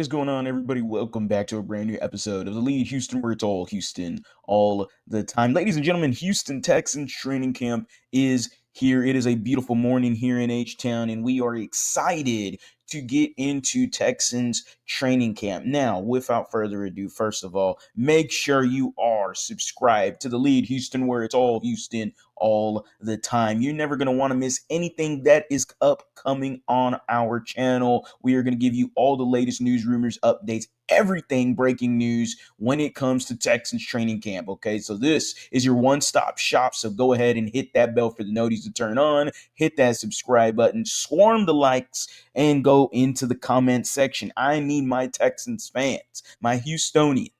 is going on, everybody? Welcome back to a brand new episode of the Lead Houston, where it's all Houston all the time. Ladies and gentlemen, Houston Texans training camp is here. It is a beautiful morning here in H-Town, and we are excited to get into Texans training camp. Now, without further ado, first of all, make sure you are subscribed to the Lead Houston, where it's all Houston all the time. You're never going to want to miss anything that is upcoming on our channel. We are going to give you all the latest news, rumors, updates, everything breaking news when it comes to Texans training camp. Okay, so this is your one-stop shop. So go ahead and hit that bell for the notice to turn on, hit that subscribe button, swarm the likes, and go into the comment section. I need my Texans fans, my Houstonians.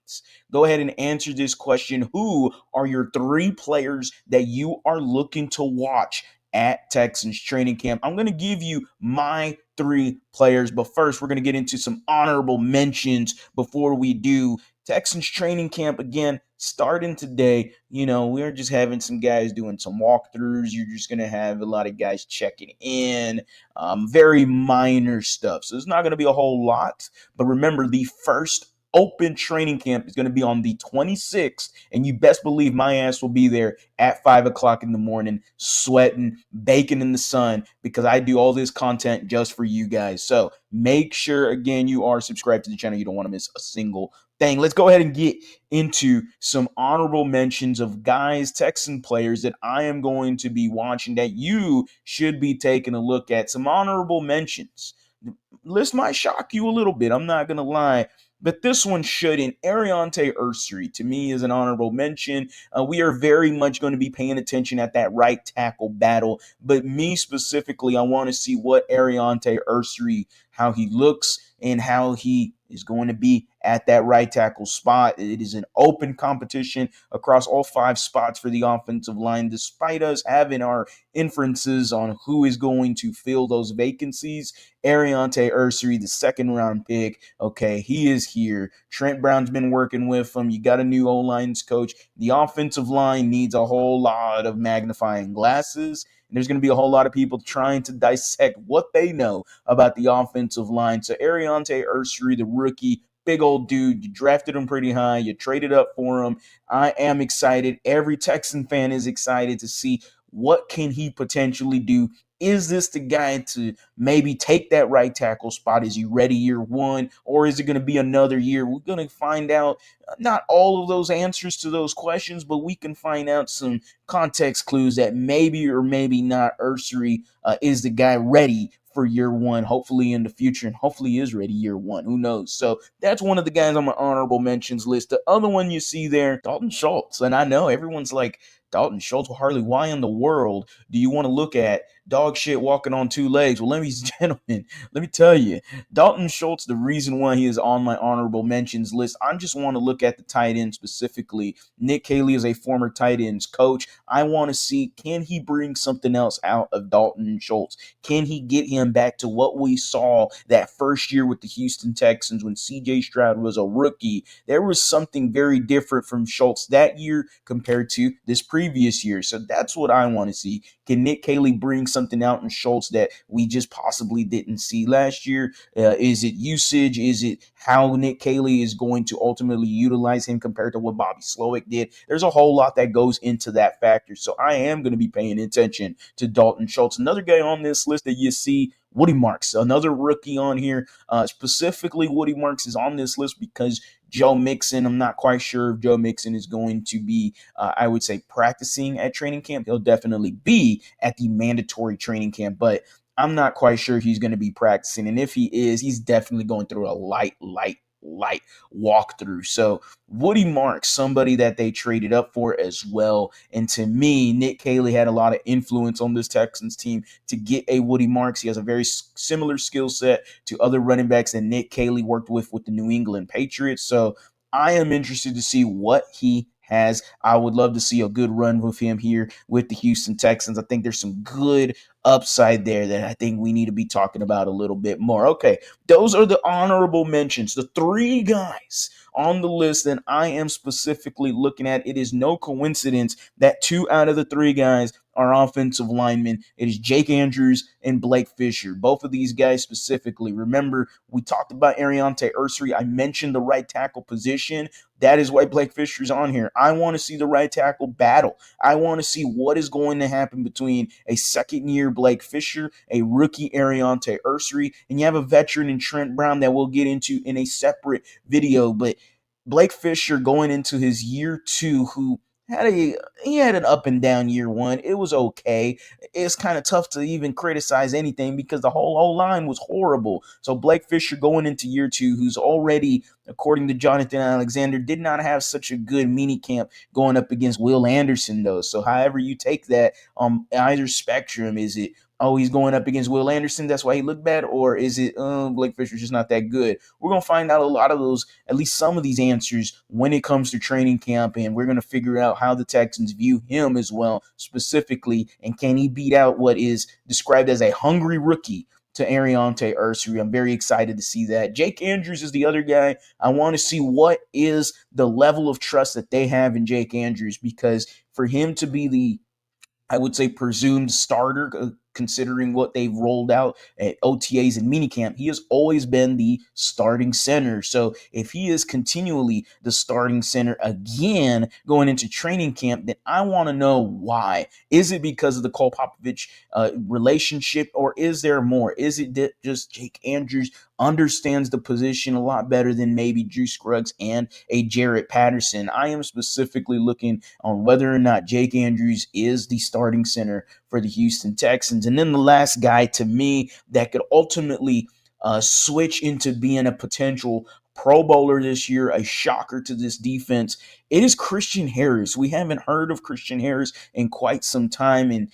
Go ahead and answer this question. Who are your three players that you are looking to watch at Texans training camp? I'm going to give you my three players, but first we're going to get into some honorable mentions before we do. Texans training camp, again, starting today. We're just having some guys doing some walkthroughs. You're just going to have a lot of guys checking in, very minor stuff. So it's not going to be a whole lot, but remember, the first open training camp is going to be on the 26th, and you best believe my ass will be there at 5 o'clock in the morning, sweating, baking in the sun, because I do all this content just for you guys. So make sure, again, you are subscribed to the channel. You don't want to miss a single thing. Let's go ahead and get into some honorable mentions of guys, Texan players that I am going to be watching that you should be taking a look at. Some honorable mentions. List might shock you a little bit, I'm not going to lie, but this one shouldn't. Ariante Ursary, to me, is an honorable mention. We are very much going to be paying attention at that right tackle battle, but me specifically, I want to see what Ariante Ursary, how he looks, and how he is going to be at that right tackle spot. It is an open competition across all five spots for the offensive line, despite us having our inferences on who is going to fill those vacancies. Ariante Ursary, the second-round pick, okay, he is here. Trent Brown's been working with him. You got a new O-lines coach. The offensive line needs a whole lot of magnifying glasses, and there's going to be a whole lot of people trying to dissect what they know about the offensive line. So Ariante Ursary, the rookie, big old dude, you drafted him pretty high, you traded up for him. I am excited. Every Texan fan is excited to see what can he potentially do. Is this the guy to maybe take that right tackle spot? Is he ready year one, or is it going to be another year? We're going to find out not all of those answers to those questions, but we can find out some context clues that maybe or maybe not Ursary is the guy ready for year one, hopefully in the future, and hopefully he is ready year one. Who knows? So that's one of the guys on my honorable mentions list. The other one you see there, Dalton Schultz. And I know everyone's like, Dalton Schultz, well, Harley, why in the world do you want to look at dog shit walking on two legs? Well, gentlemen, let me tell you, Dalton Schultz, the reason why he is on my honorable mentions list, I just want to look at the tight end specifically. Nick Caley is a former tight ends coach. I want to see, can he bring something else out of Dalton Schultz? Can he get him back to what we saw that first year with the Houston Texans when C.J. Stroud was a rookie? There was something very different from Schultz that year compared to this previous year. So that's what I want to see. Can Nick Caley bring something out in Schultz that we just possibly didn't see last year? Is it usage? Is it how Nick Caley is going to ultimately utilize him compared to what Bobby Slowick did? There's a whole lot that goes into that factor. So I am going to be paying attention to Dalton Schultz. Another guy on this list that you see, Woody Marks, another rookie on here. Specifically, Woody Marks is on this list because Joe Mixon, I'm not quite sure if Joe Mixon is going to be, I would say, practicing at training camp. He'll definitely be at the mandatory training camp, but I'm not quite sure if he's going to be practicing. And if he is, he's definitely going through a light walkthrough. So Woody Marks, somebody that they traded up for as well. And to me, Nick Caley had a lot of influence on this Texans team to get a Woody Marks. He has a very similar skill set to other running backs that Nick Caley worked with the New England Patriots. So I am interested to see what he has. I would love to see a good run with him here with the Houston Texans. I think there's some good upside there that I think we need to be talking about a little bit more. Okay, those are the honorable mentions, the three guys on the list that I am specifically looking at. It is no coincidence that two out of the three guys our offensive linemen. It is Jake Andrews and Blake Fisher. Both of these guys specifically. Remember, we talked about Ariante Ursary. I mentioned the right tackle position. That is why Blake Fisher's on here. I want to see the right tackle battle. I want to see what is going to happen between a second-year Blake Fisher, a rookie Ariante Ursary, and you have a veteran in Trent Brown that we'll get into in a separate video. But Blake Fisher going into his year two, who he had an up and down year one. It was okay. It's kind of tough to even criticize anything because the whole line was horrible. So Blake Fisher going into year two, who's already, according to Jonathan Alexander, did not have such a good mini camp going up against Will Anderson though. So however you take that either spectrum, is it, oh, he's going up against Will Anderson, that's why he looked bad? Or is it, Blake Fisher's just not that good? We're going to find out a lot of those, at least some of these answers when it comes to training camp, and we're going to figure out how the Texans view him as well, specifically, and can he beat out what is described as a hungry rookie to Ariante Ursary. I'm very excited to see that. Jake Andrews is the other guy. I want to see what is the level of trust that they have in Jake Andrews, because for him to be the, I would say, presumed starter, considering what they've rolled out at OTAs and minicamp, he has always been the starting center. So if he is continually the starting center again going into training camp, then I want to know why. Is it because of the Cole Popovich relationship, or is there more? Is it that just Jake Andrews understands the position a lot better than maybe Drew Scruggs and a Jarrett Patterson? I am specifically looking on whether or not Jake Andrews is the starting center for the Houston Texans. And then the last guy to me that could ultimately switch into being a potential Pro Bowler this year, a shocker to this defense, it is Christian Harris. We haven't heard of Christian Harris in quite some time, and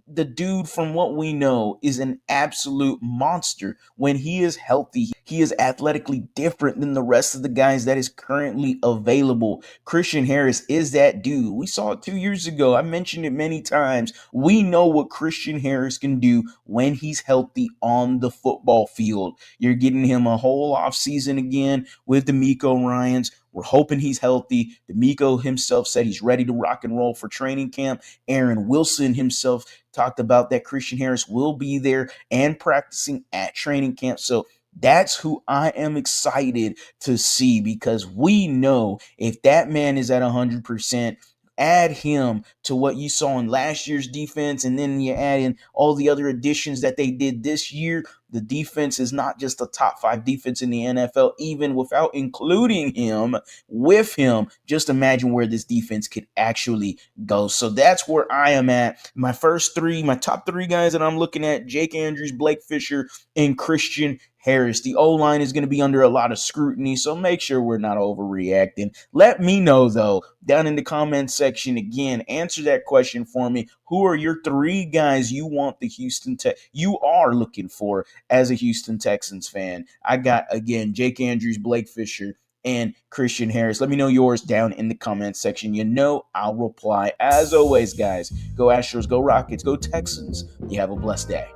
the dude, from what we know, is an absolute monster. When he is healthy, he is athletically different than the rest of the guys that is currently available. Christian Harris is that dude. We saw it 2 years ago. I mentioned it many times. We know what Christian Harris can do when he's healthy on the football field. You're getting him a whole offseason again with DeMeco Ryans. We're hoping he's healthy. DeMeco himself said he's ready to rock and roll for training camp. Aaron Wilson himself talked about that Christian Harris will be there and practicing at training camp. So that's who I am excited to see, because we know if that man is at 100%, add him to what you saw in last year's defense, and then you add in all the other additions that they did this year. The defense is not just a top 5 defense in the NFL, even without including him. With him, just imagine where this defense could actually go. So that's where I am at. My top three guys that I'm looking at: Jake Andrews, Blake Fisher, and Christian Harris. The O-line is going to be under a lot of scrutiny, so make sure we're not overreacting. Let me know, though, down in the comment section. Again, answer that question for me. Who are your 3 guys you want you are looking for as a Houston Texans fan? I got, again, Jake Andrews, Blake Fisher, and Christian Harris. Let me know yours down in the comment section. You know I'll reply. As always, guys, go Astros, go Rockets, go Texans. You have a blessed day.